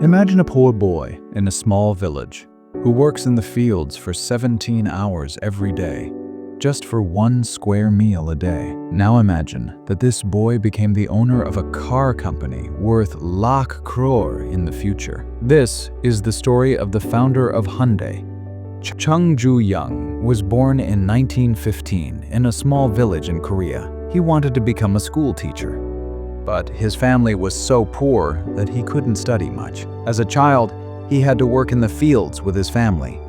Imagine a poor boy in a small village who works in the fields for 17 hours every day, just for one square meal a day. Now imagine that this boy became the owner of a car company worth lakh crore in the future. This is the story of the founder of Hyundai. Chung Ju-young was born in 1915 in a small village in Korea. He wanted to become a school teacher, but his family was so poor that he couldn't study much. As a child, he had to work in the fields with his family.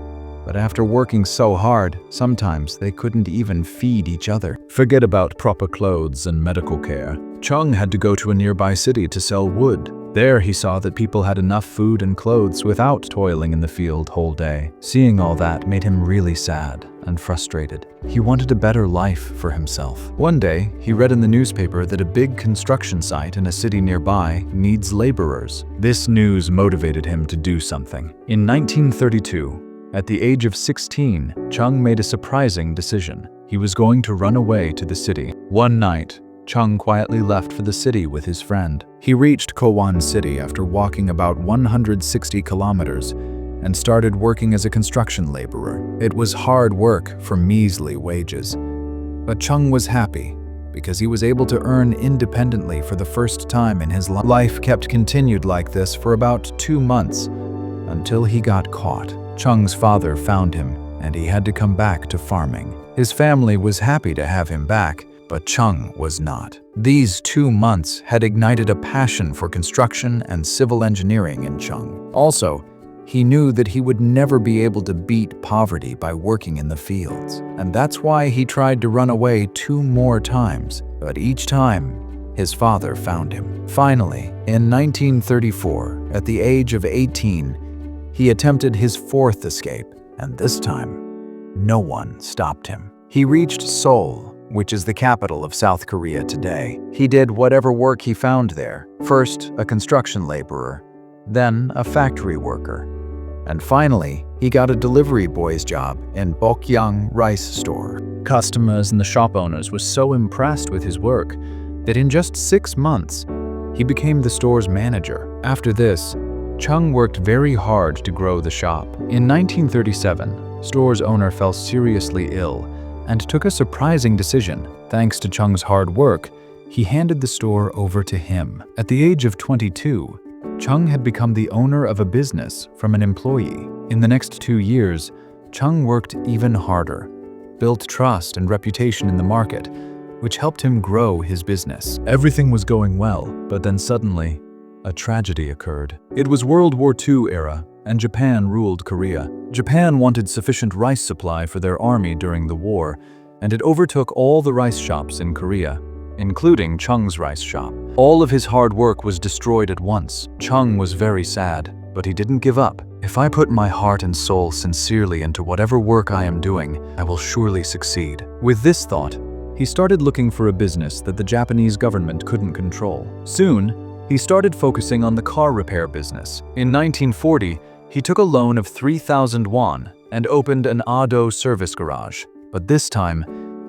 But after working so hard, sometimes they couldn't even feed each other. Forget about proper clothes and medical care. Chung had to go to a nearby city to sell wood. There he saw that people had enough food and clothes without toiling in the field whole day. Seeing all that made him really sad and frustrated. He wanted a better life for himself. One day, he read in the newspaper that a big construction site in a city nearby needs laborers. This news motivated him to do something. In 1932, at the age of 16, Chung made a surprising decision. He was going to run away to the city. One night, Chung quietly left for the city with his friend. He reached Kowon City after walking about 160 kilometers and started working as a construction laborer. It was hard work for measly wages. But Chung was happy because he was able to earn independently for the first time in his life. Life kept continued like this for about 2 months until he got caught. Chung's father found him and he had to come back to farming. His family was happy to have him back, but Chung was not. These 2 months had ignited a passion for construction and civil engineering in Chung. Also, he knew that he would never be able to beat poverty by working in the fields. And that's why he tried to run away 2 more times, but each time, his father found him. Finally, in 1934, at the age of 18, he attempted his 4th escape, and this time, no one stopped him. He reached Seoul, which is the capital of South Korea today. He did whatever work he found there. First, a construction laborer, then a factory worker. And finally, he got a delivery boy's job in Bokyang rice store. Customers and the shop owners were so impressed with his work that in just 6 months, he became the store's manager. After this, Chung worked very hard to grow the shop. In 1937, store's owner fell seriously ill and took a surprising decision. Thanks to Chung's hard work, he handed the store over to him. At the age of 22, Chung had become the owner of a business from an employee. In the next 2 years, Chung worked even harder, built trust and reputation in the market, which helped him grow his business. Everything was going well, but then suddenly, a tragedy occurred. It was World War II era, and Japan ruled Korea. Japan wanted sufficient rice supply for their army during the war, and it overtook all the rice shops in Korea, including Chung's rice shop. All of his hard work was destroyed at once. Chung was very sad, but he didn't give up. If I put my heart and soul sincerely into whatever work I am doing, I will surely succeed. With this thought, he started looking for a business that the Japanese government couldn't control. Soon, he started focusing on the car repair business. In 1940, he took a loan of 3,000 won and opened an auto service garage. But this time,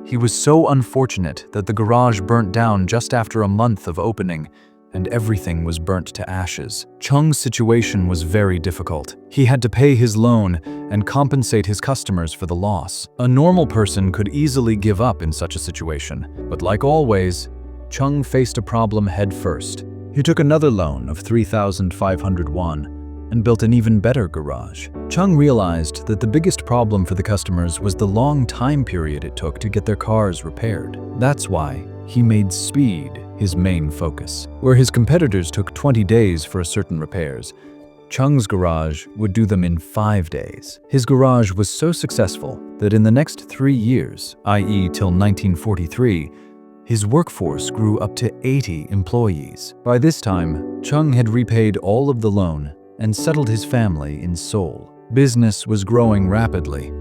he was so unfortunate that the garage burnt down just after a month of opening, and everything was burnt to ashes. Chung's situation was very difficult. He had to pay his loan and compensate his customers for the loss. A normal person could easily give up in such a situation, but like always, Chung faced a problem head first. He took another loan of 3,500 won and built an even better garage. Chung realized that the biggest problem for the customers was the long time period it took to get their cars repaired. That's why he made speed his main focus. Where his competitors took 20 days for certain repairs, Chung's garage would do them in 5 days. His garage was so successful that in the next 3 years, i.e. till 1943, his workforce grew up to 80 employees. By this time, Chung had repaid all of the loan and settled his family in Seoul. Business was growing rapidly,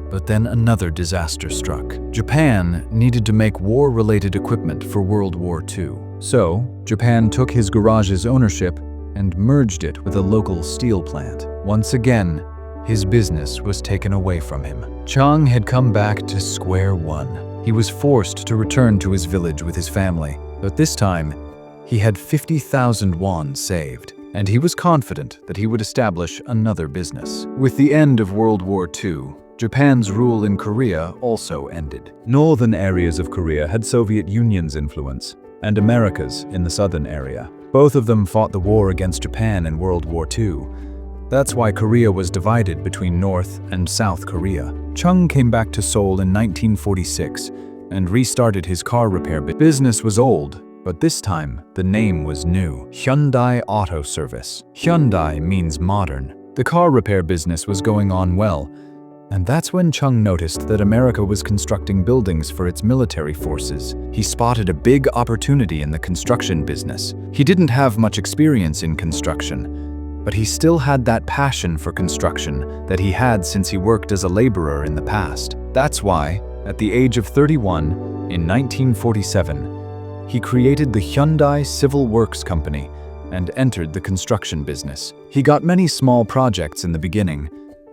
but then another disaster struck. Japan needed to make war-related equipment for World War II. So, Japan took his garage's ownership and merged it with a local steel plant. Once again, his business was taken away from him. Chung had come back to square one. He was forced to return to his village with his family, but this time, he had 50,000 won saved. and he was confident that he would establish another business. With the end of World War II, Japan's rule in Korea also ended. Northern areas of Korea had Soviet Union's influence, and America's in the southern area. Both of them fought the war against Japan in World War II. That's why Korea was divided between North and South Korea. Chung came back to Seoul in 1946 and restarted his car repair business. Business was old, but this time the name was new: Hyundai Auto Service. Hyundai means modern. The car repair business was going on well, and that's when Chung noticed that America was constructing buildings for its military forces. He spotted a big opportunity in the construction business. He didn't have much experience in construction, but he still had that passion for construction that he had since he worked as a laborer in the past. That's why, at the age of 31, in 1947, he created the Hyundai Civil Works Company and entered the construction business. He got many small projects in the beginning,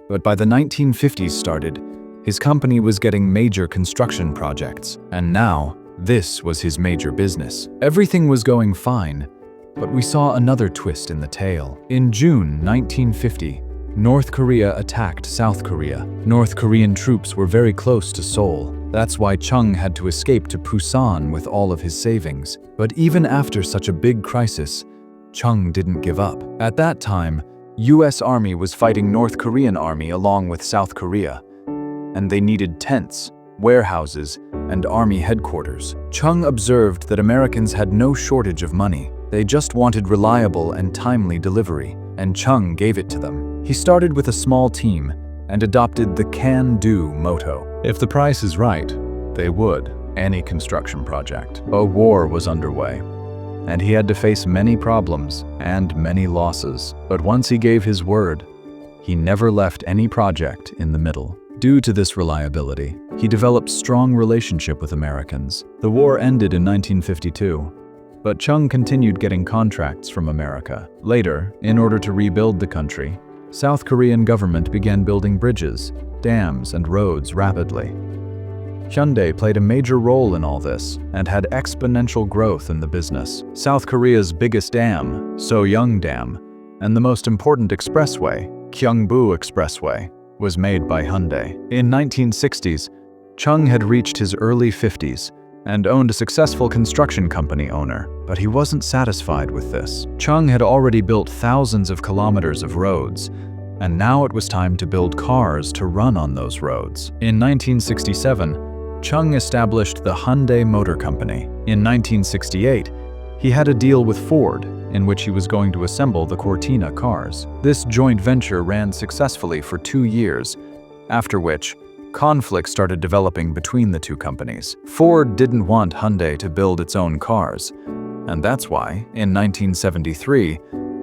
but by the 1950s started, his company was getting major construction projects, and now this was his major business. Everything was going fine, but we saw another twist in the tale. In June 1950, North Korea attacked South Korea. North Korean troops were very close to Seoul. That's why Chung had to escape to Busan with all of his savings. But even after such a big crisis, Chung didn't give up. At that time, US Army was fighting North Korean Army along with South Korea, and they needed tents, warehouses, and army headquarters. Chung observed that Americans had no shortage of money. They just wanted reliable and timely delivery, and Chung gave it to them. He started with a small team and adopted the can-do motto. If the price is right, they would. Any construction project. A war was underway, and he had to face many problems and many losses. But once he gave his word, he never left any project in the middle. Due to this reliability, he developed strong relationship with Americans. The war ended in 1952, but Chung continued getting contracts from America. Later, in order to rebuild the country, South Korean government began building bridges, dams, and roads rapidly. Hyundai played a major role in all this and had exponential growth in the business. South Korea's biggest dam, Soyeong Dam, and the most important expressway, Gyeongbu Expressway, was made by Hyundai. In 1960s, Chung had reached his early 50s and owned a successful construction company owner, but he wasn't satisfied with this. Chung had already built thousands of kilometers of roads, and now it was time to build cars to run on those roads. In 1967, Chung established the Hyundai Motor Company. In 1968, he had a deal with Ford, in which he was going to assemble the Cortina cars. This joint venture ran successfully for 2 years, after which conflict started developing between the two companies. Ford didn't want Hyundai to build its own cars, and that's why, in 1973,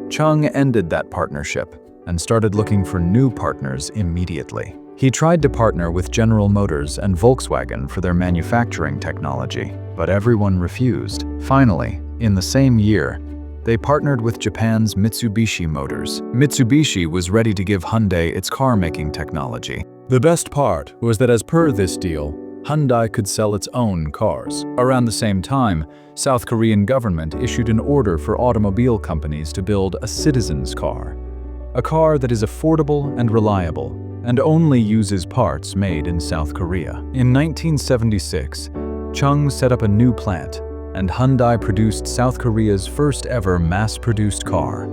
Chung ended that partnership and started looking for new partners immediately. He tried to partner with General Motors and Volkswagen for their manufacturing technology, but everyone refused. Finally, in the same year, they partnered with Japan's Mitsubishi Motors. Mitsubishi was ready to give Hyundai its car-making technology. The best part was that as per this deal, Hyundai could sell its own cars. Around the same time, South Korean government issued an order for automobile companies to build a citizen's car. A car that is affordable and reliable, and only uses parts made in South Korea. In 1976, Chung set up a new plant, and Hyundai produced South Korea's first ever mass-produced car,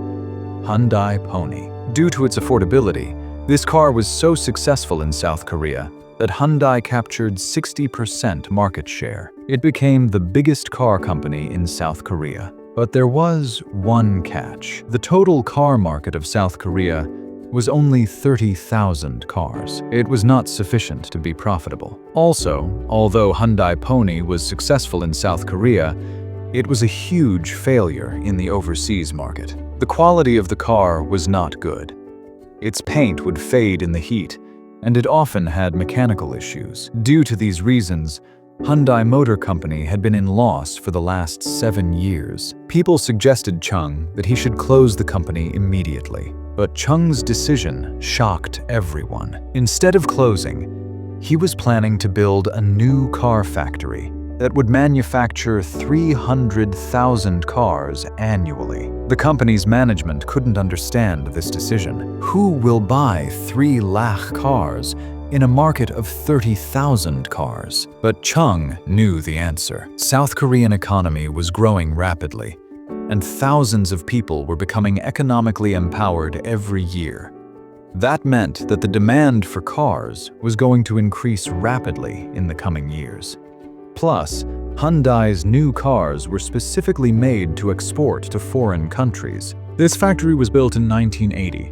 Hyundai Pony. Due to its affordability, this car was so successful in South Korea that Hyundai captured 60% market share. It became the biggest car company in South Korea. But there was one catch. The total car market of South Korea was only 30,000 cars. It was not sufficient to be profitable. Also, although Hyundai Pony was successful in South Korea, it was a huge failure in the overseas market. The quality of the car was not good. Its paint would fade in the heat, and it often had mechanical issues. Due to these reasons, Hyundai Motor Company had been in loss for the last 7 years. People suggested Chung that he should close the company immediately, but Chung's decision shocked everyone. Instead of closing, he was planning to build a new car factory that would manufacture 300,000 cars annually. The company's management couldn't understand this decision. Who will buy 3 lakh cars in a market of 30,000 cars? But Chung knew the answer. South Korean economy was growing rapidly, and thousands of people were becoming economically empowered every year. That meant that the demand for cars was going to increase rapidly in the coming years. Plus, Hyundai's new cars were specifically made to export to foreign countries. This factory was built in 1980,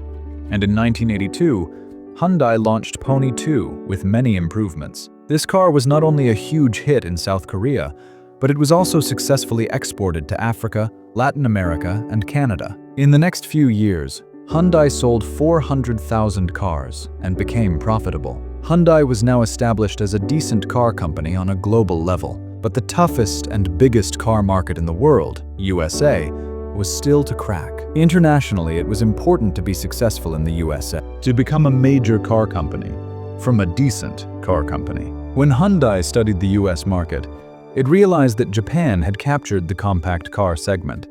and in 1982, Hyundai launched Pony 2 with many improvements. This car was not only a huge hit in South Korea, but it was also successfully exported to Africa, Latin America, and Canada. In the next few years, Hyundai sold 400,000 cars and became profitable. Hyundai was now established as a decent car company on a global level, but the toughest and biggest car market in the world, USA, was still to crack. Internationally, it was important to be successful in the USA, to become a major car company from a decent car company. When Hyundai studied the US market, it realized that Japan had captured the compact car segment,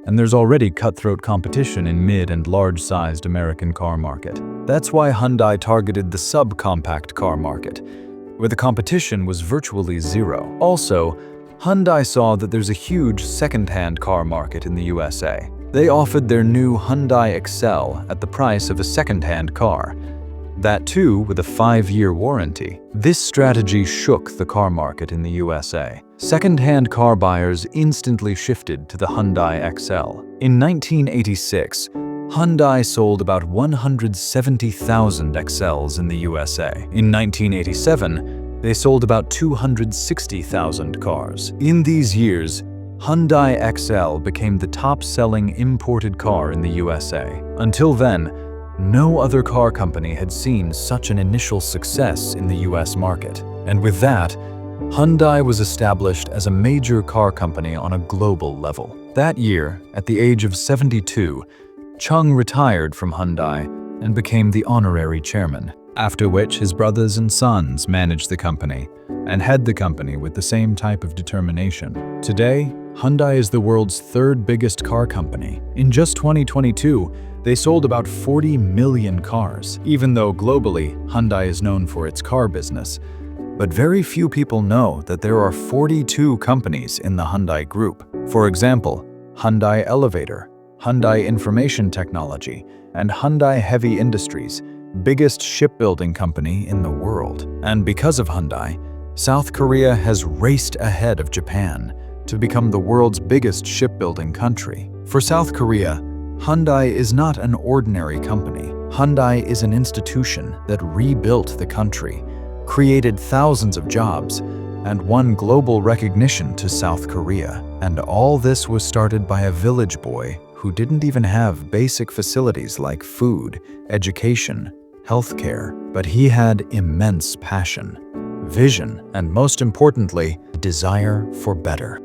and there's already cutthroat competition in mid- and large-sized American car market. That's why Hyundai targeted the subcompact car market, where the competition was virtually zero. Also, Hyundai saw that there's a huge second-hand car market in the USA. They offered their new Hyundai Excel at the price of a second-hand car. That too with a 5-year warranty. This strategy shook the car market in the USA. Second-hand car buyers instantly shifted to the Hyundai Excel. In 1986, Hyundai sold about 170,000 Excels in the USA. In 1987, they sold about 260,000 cars. In these years, Hyundai Excel became the top-selling imported car in the USA. Until then, no other car company had seen such an initial success in the US market. And with that, Hyundai was established as a major car company on a global level. That year, at the age of 72, Chung retired from Hyundai and became the honorary chairman, after which his brothers and sons managed the company and head the company with the same type of determination. Today, Hyundai is the world's 3rd biggest car company. In just 2022, they sold about 40 million cars, even though globally, Hyundai is known for its car business. But very few people know that there are 42 companies in the Hyundai Group. For example, Hyundai Elevator, Hyundai Information Technology, and Hyundai Heavy Industries, biggest shipbuilding company in the world. And because of Hyundai, South Korea has raced ahead of Japan to become the world's biggest shipbuilding country. For South Korea, Hyundai is not an ordinary company. Hyundai is an institution that rebuilt the country, created thousands of jobs, and won global recognition to South Korea. And all this was started by a village boy who didn't even have basic facilities like food, education, healthcare, but he had immense passion, vision, and most importantly, desire for better.